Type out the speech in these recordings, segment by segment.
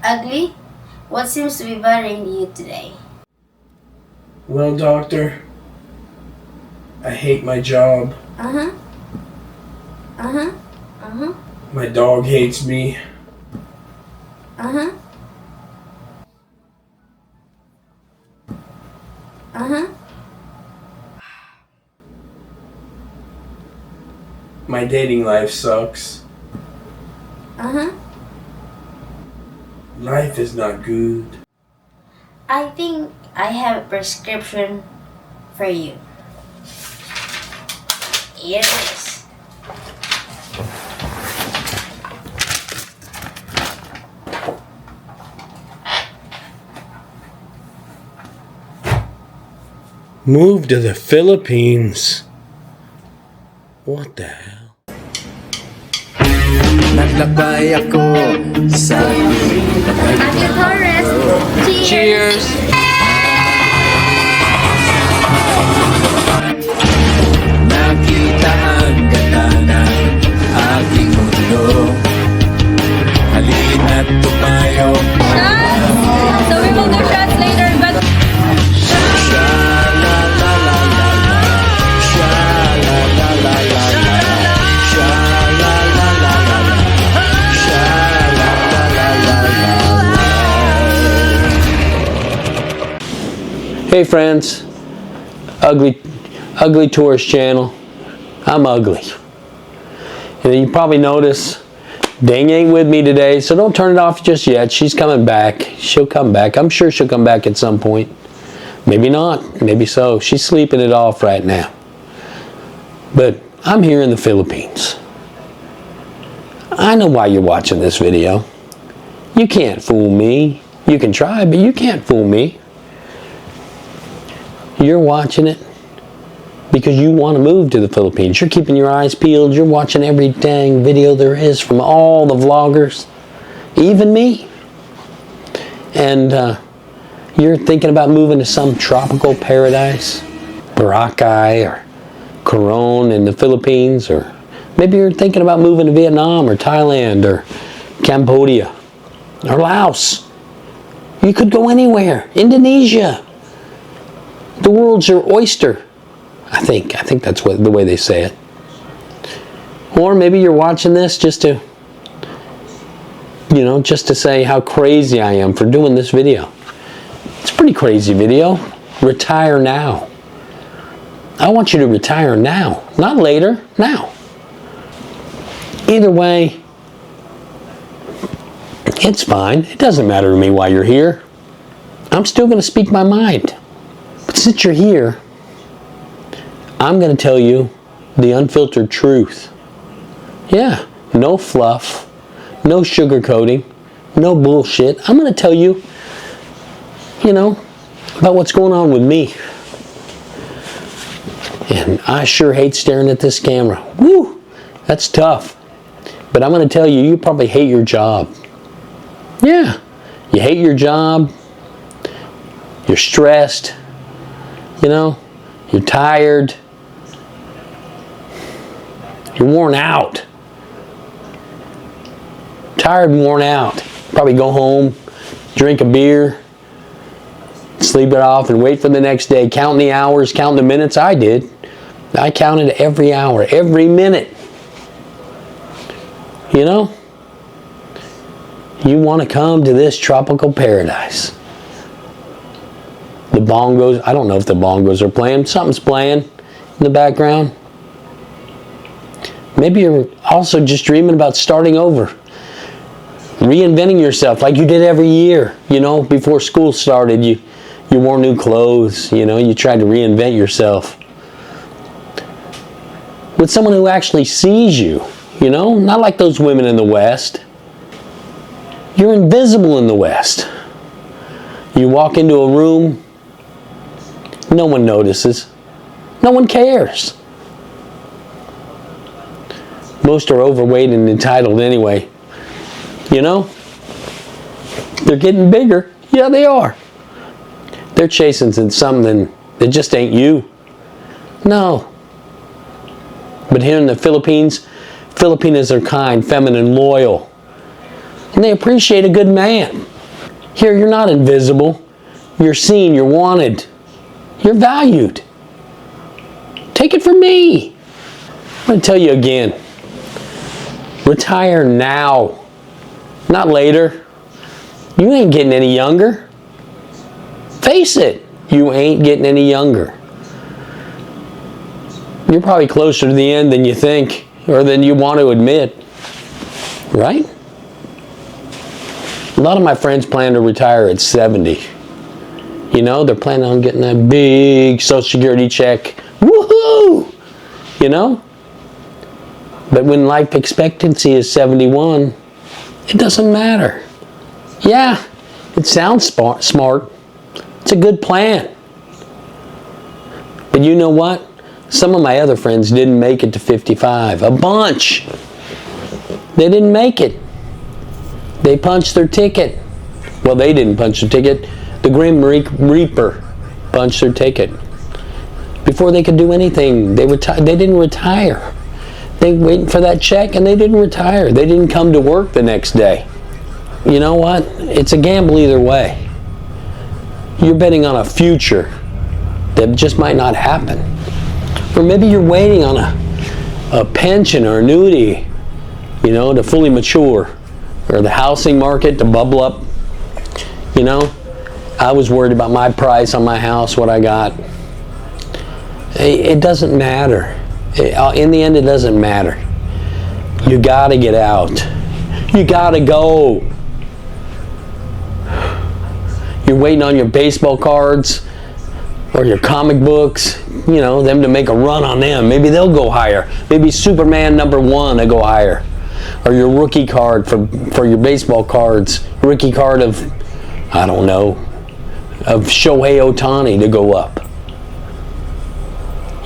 Ugly? What seems to be bothering you today? Well, doctor, I hate my job. Uh-huh. Uh-huh. Uh-huh. My dog hates me. Uh-huh. Uh-huh. My dating life sucks. Uh-huh. Life is not good. I think I have a prescription for you. Here it is. Move to the Philippines. What the hell? Naglakbay ako sa Ate Torres, cheers! Nakita ang ganda ng aking mundo. Halina't tumayo. So we will do shots later, but Hey friends, ugly tourist channel. I'm ugly. And you probably notice Dang ain't with me today, so don't turn it off just yet. She's coming back. She'll come back. I'm sure she'll come back at some point. Maybe not, maybe so. She's sleeping it off right now. But I'm here in the Philippines. I know why you're watching this video. You can't fool me. You can try, but you can't fool me. You're watching it because you want to move to the Philippines. You're keeping your eyes peeled. You're watching every dang video there is from all the vloggers, even me. And you're thinking about moving to some tropical paradise, Boracay or Coron in the Philippines, or maybe you're thinking about moving to Vietnam or Thailand or Cambodia or Laos. You could go anywhere. Indonesia. The world's your oyster. I think that's the way they say it. Or maybe you're watching this just to, just to say how crazy I am for doing this video. It's a pretty crazy video. Retire now. I want you to retire now, not later, now. Either way, it's fine. It doesn't matter to me why you're here. I'm still going to speak my mind. But since you're here, I'm going to tell you the unfiltered truth. Yeah, no fluff, no sugarcoating, no bullshit. I'm going to tell you, about what's going on with me. And I sure hate staring at this camera. Woo, that's tough. But I'm going to tell you, you probably hate your job. Yeah, you hate your job. You're stressed. You're tired. You're worn out. Tired and worn out. Probably go home, drink a beer, sleep it off, and wait for the next day. Counting the hours, counting the minutes. I did. I counted every hour, every minute. You want to come to this tropical paradise. The bongos, I don't know if the bongos are playing. Something's playing in the background. Maybe you're also just dreaming about starting over. Reinventing yourself like you did every year. Before school started, you wore new clothes. You tried to reinvent yourself. With someone who actually sees you. Not like those women in the West. You're invisible in the West. You walk into a room, no one notices. No one cares. Most are overweight and entitled anyway. They're getting bigger. Yeah, they are. They're chasing something that just ain't you. No. But here in the Philippines, Filipinos are kind, feminine, loyal. And they appreciate a good man. Here, you're not invisible. You're seen, you're wanted. You're valued. Take it from me. I'm going to tell you again. Retire now, not later. You ain't getting any younger. Face it, you ain't getting any younger. You're probably closer to the end than you think, or than you want to admit, right? A lot of my friends plan to retire at 70. You know, they're planning on getting that big Social Security check. Woohoo! You know? But when life expectancy is 71, it doesn't matter. Yeah, it sounds smart. It's a good plan. But you know what? Some of my other friends didn't make it to 55. A bunch. They didn't make it. They punched their ticket. Well, they didn't punch their ticket. The Grim Reaper punched their ticket. Before they could do anything, they didn't retire. They waited for that check and they didn't retire. They didn't come to work the next day. You know what? It's a gamble either way. You're betting on a future that just might not happen. Or maybe you're waiting on a pension or annuity, you know, to fully mature. Or the housing market to bubble up. You know, I was worried about my price on my house, what I got. It doesn't matter. In the end, it doesn't matter. You gotta get out. You gotta go. You're waiting on your baseball cards or your comic books, you know, them to make a run on them. Maybe they'll go higher. Maybe Superman #1 will go higher. Or your rookie card for your baseball cards. Rookie card of, I don't know, of Shohei Ohtani to go up.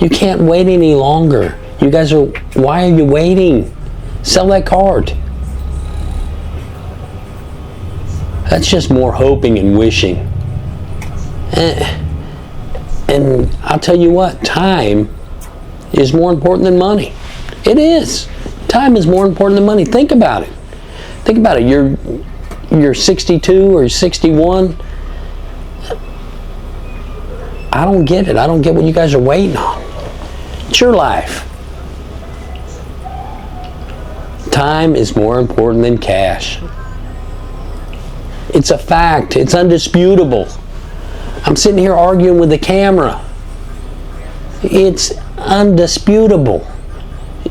You can't wait any longer. You guys are, why are you waiting? Sell that card. That's just more hoping and wishing. And I'll tell you what, time is more important than money. It is. Time is more important than money. Think about it. Think about it. You're 62 or 61. I don't get it. I don't get what you guys are waiting on. It's your life. Time is more important than cash. It's a fact. It's undisputable. I'm sitting here arguing with the camera. It's undisputable.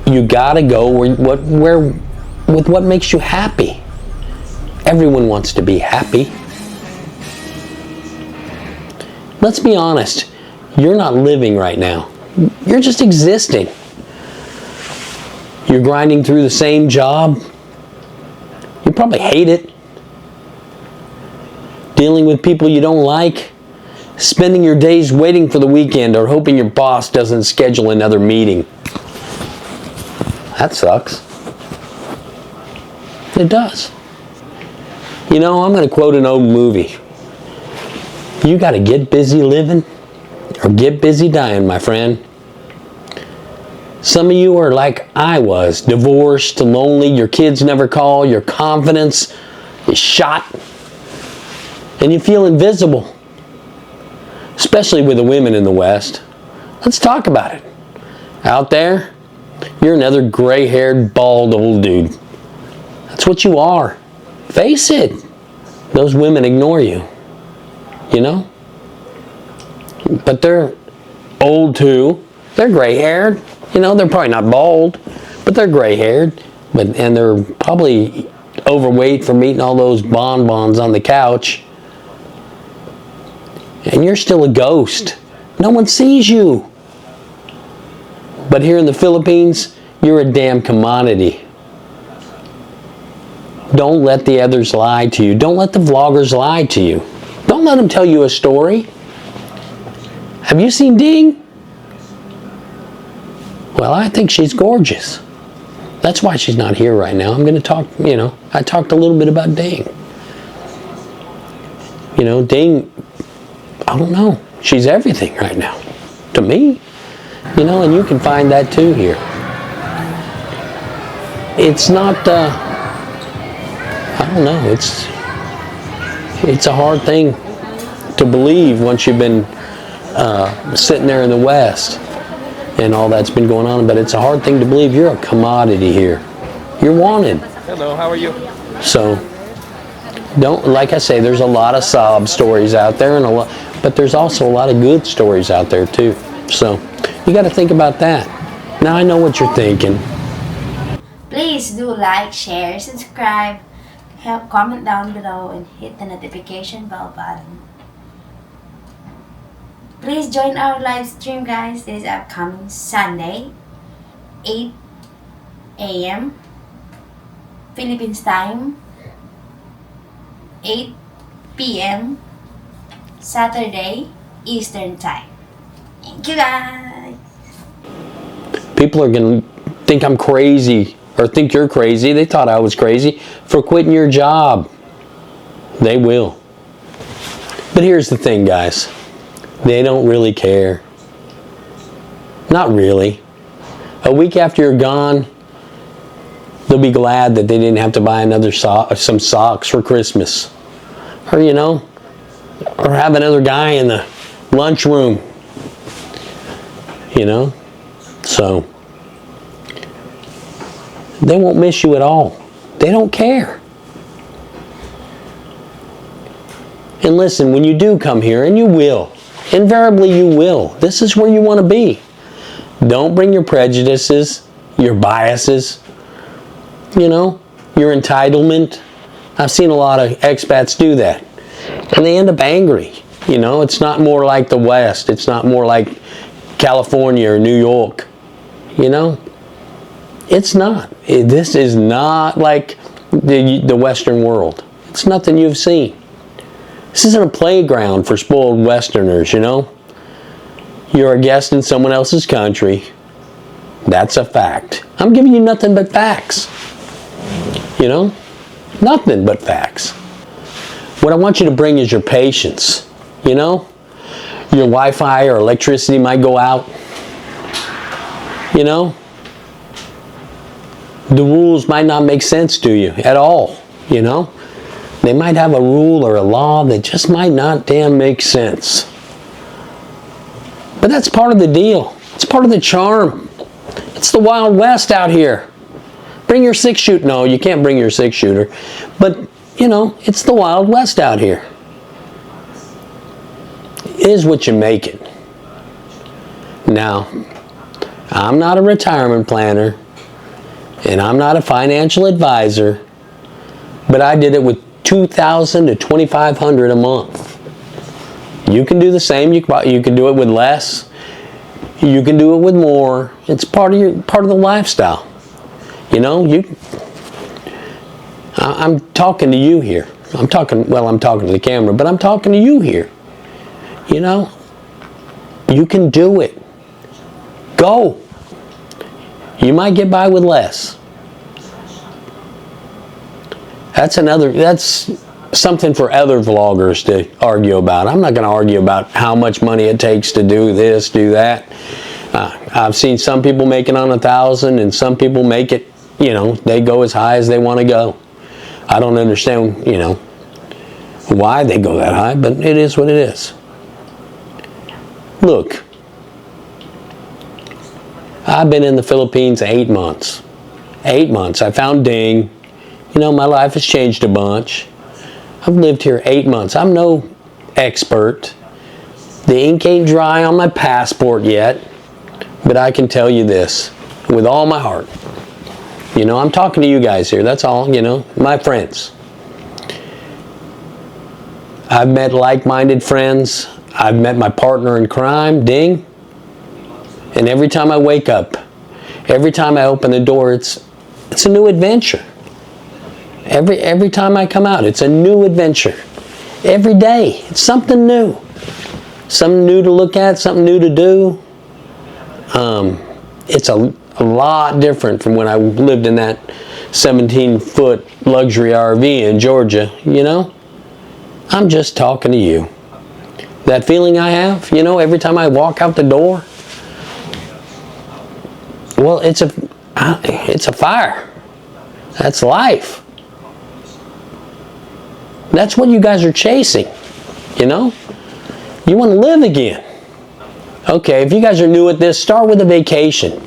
You gotta go with what makes you happy. Everyone wants to be happy. Let's be honest. You're not living right now. You're just existing. You're grinding through the same job. You probably hate it. Dealing with people you don't like. Spending your days waiting for the weekend or hoping your boss doesn't schedule another meeting. That sucks. It does. You know, I'm going to quote an old movie. You got to get busy living or get busy dying, my friend. Some of you are like I was, divorced, lonely, your kids never call, your confidence is shot, and you feel invisible, especially with the women in the West. Let's talk about it. Out there, you're another gray-haired, bald old dude. That's what you are. Face it. Those women ignore you. You know? But they're old too. They're gray-haired. You know, they're probably not bald, but they're gray-haired. And they're probably overweight from eating all those bonbons on the couch. And you're still a ghost. No one sees you. But here in the Philippines, you're a damn commodity. Don't let the others lie to you. Don't let the vloggers lie to you. Don't let them tell you a story. Have you seen Ding? Well, I think she's gorgeous. That's why she's not here right now. I'm going to talk, you know, I talked a little bit about Ding. You know, Ding, I don't know. She's everything right now. To me. You know, and you can find that too here. It's not, I don't know, It's a hard thing to believe once you've been sitting there in the West and all that's been going on, but it's a hard thing to believe. You're a commodity here. You're wanted. Hello, how are you? So, don't, like I say, there's a lot of sob stories out there, and but there's also a lot of good stories out there too. So, you got to think about that. Now I know what you're thinking. Please do like, share, subscribe, help comment down below, and hit the notification bell button. Please join our live stream, guys. This is upcoming Sunday, 8 a.m. Philippines time, 8 p.m. Saturday, Eastern time. Thank you, guys. People are going to think I'm crazy or think you're crazy. They thought I was crazy for quitting your job. They will. But here's the thing, guys. They don't really care. Not really. A week after you're gone, they'll be glad that they didn't have to buy another some socks for Christmas. Or, you know, or have another guy in the lunchroom. You know? So, they won't miss you at all. They don't care. And listen, when you do come here, and you will, invariably you will, this is where you want to be. Don't bring your prejudices, your biases, you know, your entitlement. I've seen a lot of expats do that. And they end up angry. You know, it's not more like the West. It's not more like California or New York. You know? It's not. This is not like the Western world. It's nothing you've seen. This isn't a playground for spoiled Westerners, you know? You're a guest in someone else's country. That's a fact. I'm giving you nothing but facts. You know? Nothing but facts. What I want you to bring is your patience. You know? Your Wi-Fi or electricity might go out. You know? The rules might not make sense to you at all. You know? They might have a rule or a law that just might not damn make sense. But that's part of the deal. It's part of the charm. It's the Wild West out here. Bring your 6-shooter. No, you can't bring your 6-shooter. But, you know, it's the Wild West out here. It is what you make it. Now, I'm not a retirement planner, and I'm not a financial advisor, but I did it with $2,000 to $2,500 a month. You can do the same. You can do it with less. You can do it with more. It's part of the lifestyle. You know, I'm talking to you here. I'm talking to the camera, but I'm talking to you here. You know, you can do it. Go. You might get by with less. That's something for other vloggers to argue about. I'm not going to argue about how much money it takes to do this, do that. I've seen some people make it on 1,000, and some people make it, you know, they go as high as they want to go. I don't understand, you know, why they go that high, but it is what it is. Look, I've been in the Philippines 8 months. 8 months. I found Ding. You know, my life has changed a bunch. I've lived here 8 months. I'm no expert. The ink ain't dry on my passport yet, but I can tell you this with all my heart. You know, I'm talking to you guys here. That's all, you know, my friends. I've met like-minded friends. I've met my partner in crime, Ding. And every time I wake up, every time I open the door, it's a new adventure. Every time I come out, it's a new adventure. Every day, it's something new. Something new to look at, something new to do. It's a lot different from when I lived in that 17-foot luxury RV in Georgia, you know? I'm just talking to you. That feeling I have, you know, every time I walk out the door, well, it's a fire. That's life. That's what you guys are chasing, you know? You want to live again. Okay, if you guys are new at this, start with a vacation.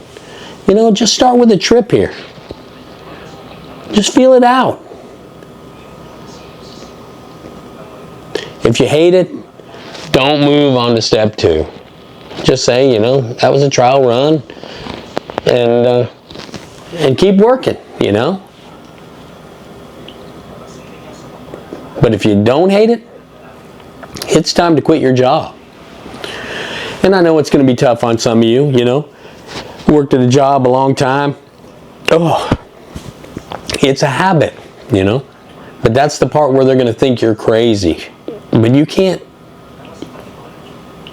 You know, just start with a trip here. Just feel it out. If you hate it, don't move on to step 2. Just say, you know, that was a trial run, and keep working, you know. But if you don't hate it, it's time to quit your job. And I know it's going to be tough on some of you, you know. Worked at a job a long time. Oh, it's a habit, you know. But that's the part where they're going to think you're crazy. But you can't.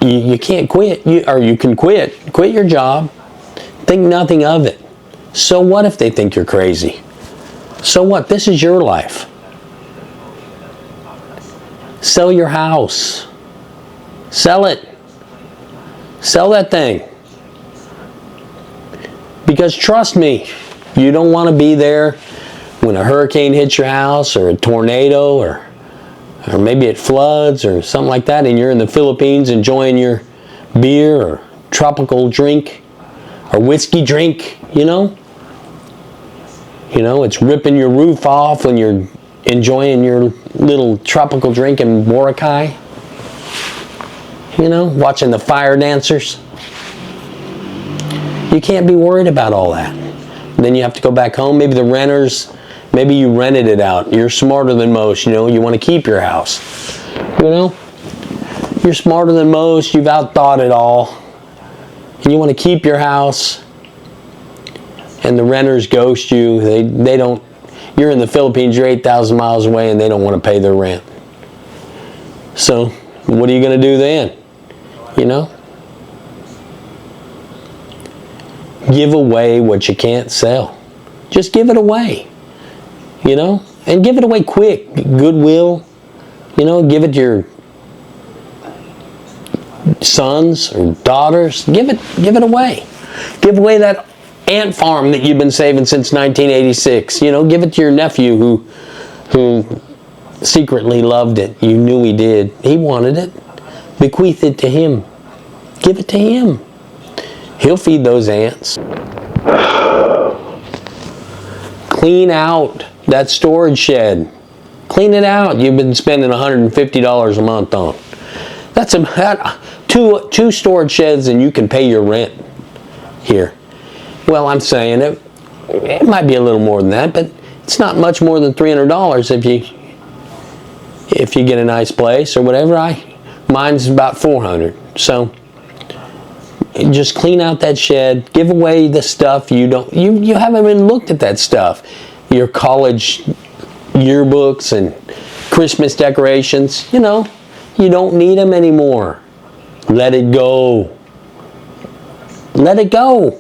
You can't quit. You can quit. Quit your job. Think nothing of it. So what if they think you're crazy? So what? This is your life. Sell your house. Sell it. Sell that thing. Because trust me, you don't want to be there when a hurricane hits your house, or a tornado, or maybe it floods or something like that, and you're in the Philippines enjoying your beer or tropical drink or whiskey drink, you know? You know, it's ripping your roof off when you're enjoying your little tropical drink in Boracay. You know, watching the fire dancers. You can't be worried about all that. Then you have to go back home. Maybe the renters, maybe you rented it out. You're smarter than most, you know. You want to keep your house. You know, you're smarter than most. You've outthought it all. And you want to keep your house. And the renters ghost you. They don't. You're in the Philippines. You're 8,000 miles away, and they don't want to pay their rent. So what are you going to do then? You know? Give away what you can't sell. Just give it away. You know? And give it away quick. Goodwill. You know, give it to your sons or daughters. Give it away. Give away that ant farm that you've been saving since 1986. You know, give it to your nephew who secretly loved it. You knew he did. He wanted it. Bequeath it to him. Give it to him. He'll feed those ants. Clean out that storage shed. Clean it out. You've been spending $150 a month on. That's two storage sheds, and you can pay your rent here. Well, I'm saying it might be a little more than that, but it's not much more than $300 if you get a nice place or whatever. Mine's about $400. So just clean out that shed. Give away the stuff you haven't even looked at that stuff. Your college yearbooks and Christmas decorations. You know, you don't need them anymore. Let it go. Let it go.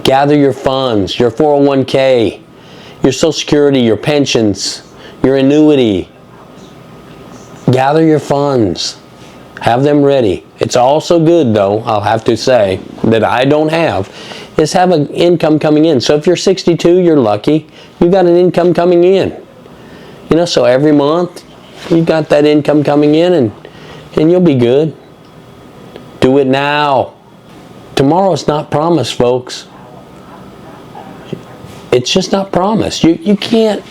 Gather your funds, your 401k, your Social Security, your pensions, your annuity. Gather your funds. Have them ready. It's also good, though, I'll have to say, that I don't have, is have an income coming in. So if you're 62, you're lucky. You've got an income coming in. You know, so every month, you've got that income coming in, and you'll be good. Do it now. Tomorrow's not promised, folks. It's just not promised. You can't,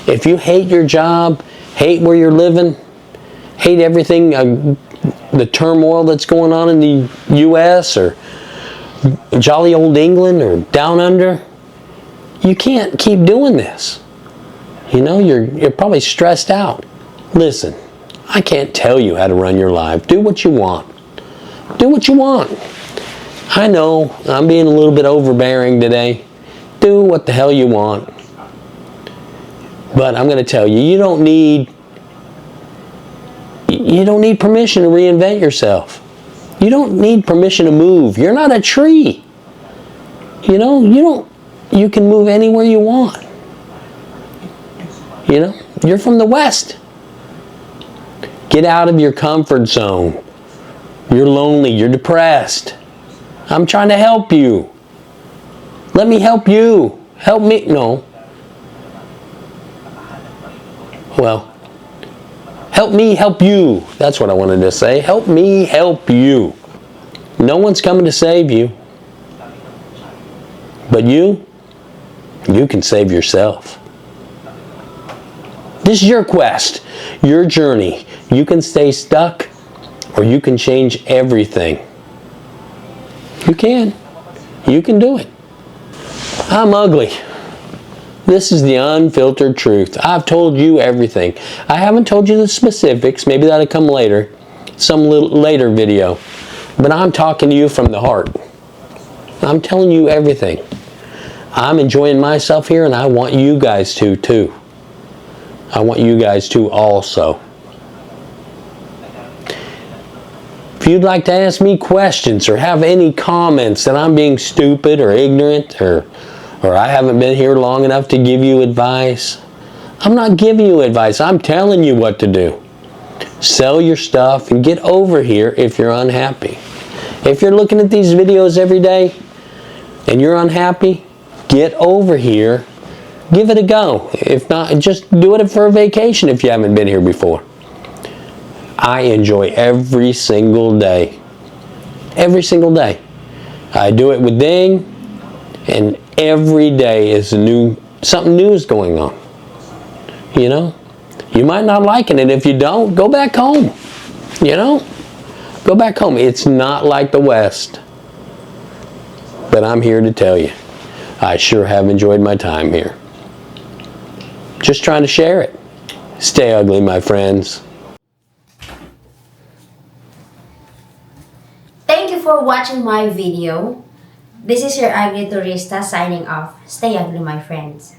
if you hate your job, hate where you're living, hate everything, the turmoil that's going on in the U.S. or jolly old England or down under, you can't keep doing this. You know, you're probably stressed out. Listen, I can't tell you how to run your life. Do what you want. Do what you want. I know I'm being a little bit overbearing today. Do what the hell you want. But I'm going to tell you, you don't need permission to reinvent yourself. You don't need permission to move. You're not a tree. You know, you can move anywhere you want. You know, you're from the West. Get out of your comfort zone. You're lonely, you're depressed. I'm trying to help you. Let me help you. Help me. No. Well, help me help you. That's what I wanted to say. Help me help you. No one's coming to save you. But you can save yourself. This is your quest, your journey. You can stay stuck or you can change everything. You can. You can do it. I'm ugly. This is the unfiltered truth. I've told you everything. I haven't told you the specifics. Maybe that'll come later. Some little later video. But I'm talking to you from the heart. I'm telling you everything. I'm enjoying myself here and I want you guys to too. I want you guys to also. If you'd like to ask me questions or have any comments that I'm being stupid or ignorant or I haven't been here long enough to give you advice, I'm not giving you advice. I'm telling you what to do. Sell your stuff and get over here if you're unhappy. If you're looking at these videos every day and you're unhappy, get over here. Give it a go. If not, just do it for a vacation if you haven't been here before. I enjoy every single day. Every single day. I do it with Ding, and every day is something new is going on. You know? You might not like it, and if you don't, go back home. You know? Go back home. It's not like the West. But I'm here to tell you, I sure have enjoyed my time here. Just trying to share it. Stay ugly, my friends. Thank you for watching my video. This is your ugly tourista signing off. Stay ugly, my friends.